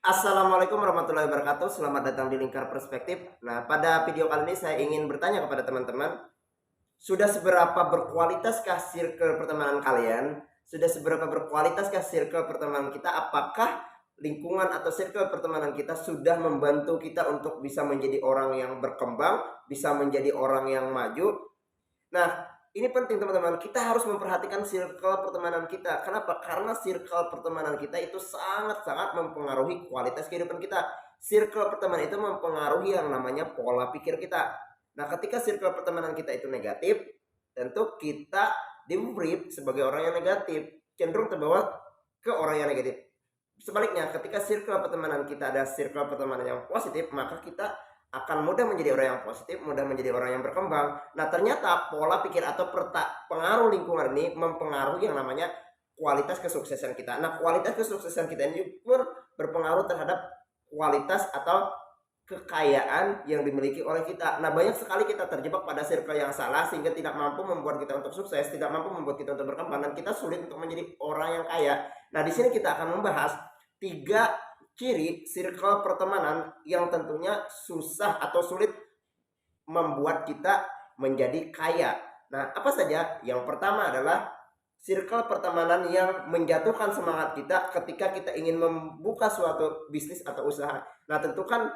Assalamualaikum warahmatullahi wabarakatuh. Selamat datang di Lingkar Perspektif. Nah, pada video kali ini saya ingin bertanya kepada teman-teman, sudah seberapa berkualitaskah circle pertemanan kalian? Sudah seberapa berkualitaskah circle pertemanan kita? Apakah lingkungan atau circle pertemanan kita sudah membantu kita untuk bisa menjadi orang yang berkembang, bisa menjadi orang yang maju? Nah, ini penting teman-teman. Kita harus memperhatikan circle pertemanan kita. Kenapa? Karena circle pertemanan kita itu sangat-sangat mempengaruhi kualitas kehidupan kita. Circle pertemanan itu mempengaruhi yang namanya pola pikir kita. Nah, ketika circle pertemanan kita itu negatif, tentu kita di-brief sebagai orang yang negatif, cenderung terbawa ke orang yang negatif. Sebaliknya, ketika circle pertemanan kita ada circle pertemanan yang positif, maka kita akan mudah menjadi orang yang positif, mudah menjadi orang yang berkembang. Nah, ternyata pola pikir atau pengaruh lingkungan ini mempengaruhi yang namanya kualitas kesuksesan kita. Nah, kualitas kesuksesan kita ini pun berpengaruh terhadap kualitas atau kekayaan yang dimiliki oleh kita. Nah, banyak sekali kita terjebak pada circle yang salah sehingga tidak mampu membuat kita untuk sukses, tidak mampu membuat kita untuk berkembang, dan kita sulit untuk menjadi orang yang kaya. Nah, di sini kita akan membahas tiga ciri circle pertemanan yang tentunya susah atau sulit membuat kita menjadi kaya. Nah, apa saja? Yang pertama adalah circle pertemanan yang menjatuhkan semangat kita ketika kita ingin membuka suatu bisnis atau usaha. Nah, tentu kan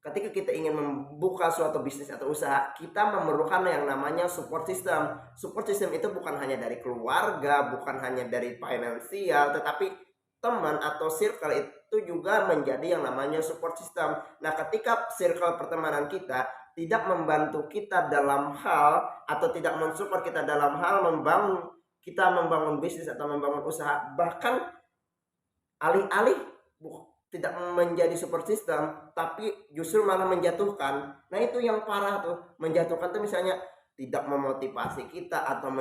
ketika kita ingin membuka suatu bisnis atau usaha, kita memerlukan yang namanya support system. Support system itu bukan hanya dari keluarga, bukan hanya dari finansial, tetapi teman atau circle itu juga menjadi yang namanya support system. Nah, ketika circle pertemanan kita tidak membantu kita dalam hal atau tidak mensupport kita dalam hal membangun bisnis atau membangun usaha, bahkan alih-alih tidak menjadi support system tapi justru malah menjatuhkan. Nah, itu yang parah tuh. Menjatuhkan tuh misalnya tidak memotivasi kita atau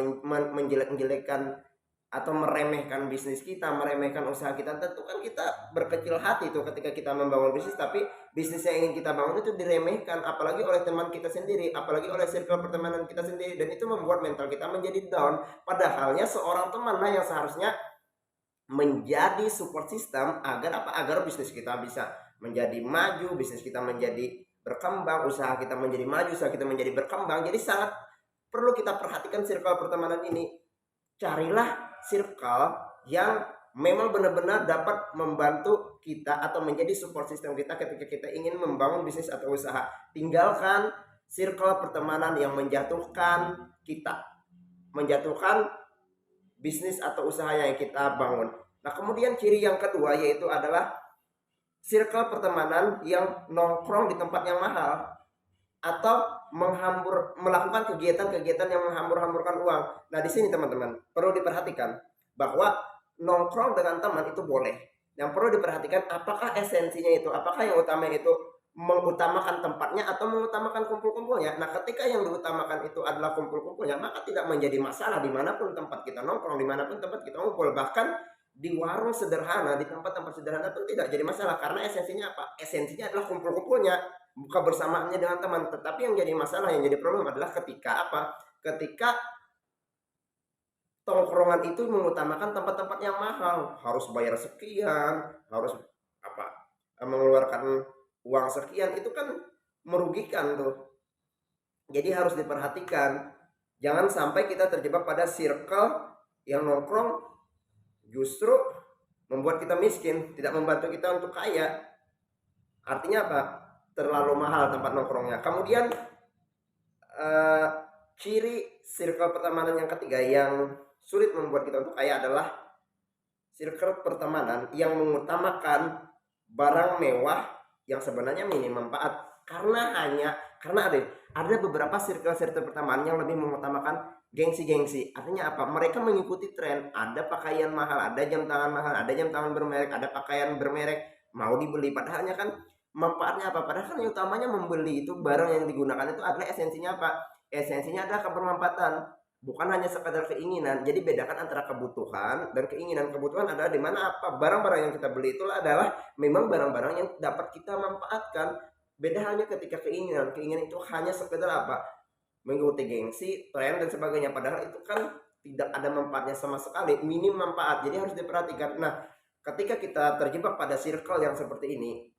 menjelek-jelekan atau meremehkan bisnis kita, meremehkan usaha kita. Tentu kan kita berkecil hati tuh ketika kita membangun bisnis, tapi bisnis yang ingin kita bangun itu diremehkan, apalagi oleh teman kita sendiri, apalagi oleh circle pertemanan kita sendiri, dan itu membuat mental kita menjadi down. Padahalnya seorang teman lah yang seharusnya menjadi support system agar apa? Agar bisnis kita bisa menjadi maju, bisnis kita menjadi berkembang, usaha kita menjadi maju, usaha kita menjadi berkembang. Jadi sangat perlu kita perhatikan circle pertemanan ini. Carilah circle yang memang benar-benar dapat membantu kita atau menjadi support system kita ketika kita ingin membangun bisnis atau usaha. Tinggalkan circle pertemanan yang menjatuhkan kita, menjatuhkan bisnis atau usaha yang kita bangun. Nah, kemudian ciri yang kedua yaitu adalah circle pertemanan yang nongkrong di tempat yang mahal atau melakukan kegiatan-kegiatan yang menghambur-hamburkan uang. Nah, di sini teman-teman perlu diperhatikan bahwa nongkrong dengan teman itu boleh. Yang perlu diperhatikan apakah esensinya itu, apakah yang utama itu mengutamakan tempatnya atau mengutamakan kumpul-kumpulnya. Nah, ketika yang diutamakan itu adalah kumpul-kumpulnya, maka tidak menjadi masalah dimanapun tempat kita nongkrong, dimanapun tempat kita ngumpul. Bahkan di warung sederhana, di tempat-tempat sederhana pun tidak jadi masalah. Karena esensinya apa? Esensinya adalah kumpul-kumpulnya, buka bersamaannya dengan teman. Tetapi yang jadi masalah, yang jadi problem adalah ketika apa? Ketika tongkrongan itu mengutamakan tempat-tempat yang mahal, harus bayar sekian, harus apa? Mengeluarkan uang sekian, itu kan merugikan tuh. Jadi harus diperhatikan, jangan sampai kita terjebak pada circle yang nongkrong justru membuat kita miskin, tidak membantu kita untuk kaya. Artinya apa? Terlalu mahal tempat nongkrongnya. Kemudian eh, ciri circle pertemanan yang ketiga yang sulit membuat kita untuk kaya adalah circle pertemanan yang mengutamakan barang mewah yang sebenarnya minim manfaat. Karena ada beberapa circle-circle pertemanan yang lebih mengutamakan gengsi-gengsi. Artinya apa? Mereka mengikuti tren. Ada pakaian mahal, ada jam tangan mahal, ada jam tangan bermerek, ada pakaian bermerek, mau dibeli. Padahalnya kan manfaatnya apa? Padahal kan yang utamanya membeli itu barang yang digunakan itu adalah esensinya apa? Esensinya adalah kebermanfaatan, bukan hanya sekadar keinginan. Jadi bedakan antara kebutuhan dan keinginan. Kebutuhan adalah di mana apa? Barang-barang yang kita beli itulah adalah memang barang-barang yang dapat kita manfaatkan. Beda halnya ketika keinginan. Keinginan itu hanya sekedar apa? Mengikuti gengsi, tren dan sebagainya. Padahal itu kan tidak ada manfaatnya sama sekali, minim manfaat. Jadi harus diperhatikan. Nah, ketika kita terjebak pada circle yang seperti ini,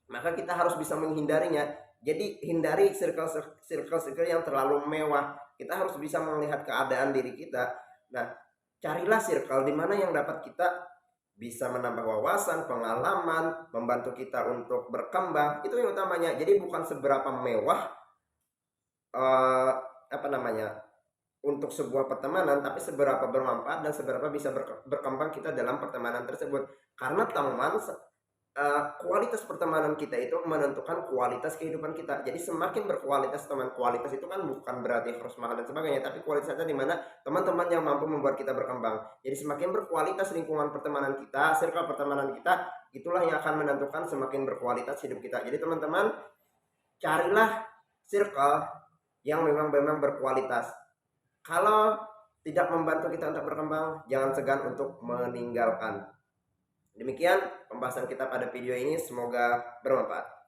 maka kita harus bisa menghindarinya. Jadi hindari circle yang terlalu mewah. Kita harus bisa melihat keadaan diri kita. Nah, carilah circle di mana yang dapat kita bisa menambah wawasan, pengalaman, membantu kita untuk berkembang. Itu yang utamanya. Jadi bukan seberapa mewah apa namanya untuk sebuah pertemanan, tapi seberapa bermanfaat dan seberapa bisa berkembang kita dalam pertemanan tersebut. Karena teman, kualitas pertemanan kita itu menentukan kualitas kehidupan kita. Jadi semakin berkualitas teman, kualitas itu kan bukan berarti harus mahal dan sebagainya, tapi kualitasnya di mana teman-teman yang mampu membuat kita berkembang. Jadi semakin berkualitas lingkungan pertemanan kita, circle pertemanan kita, itulah yang akan menentukan semakin berkualitas hidup kita. Jadi teman-teman, carilah circle yang memang berkualitas. Kalau tidak membantu kita untuk berkembang, jangan segan untuk meninggalkan. Demikian pembahasan kita pada video ini, semoga bermanfaat.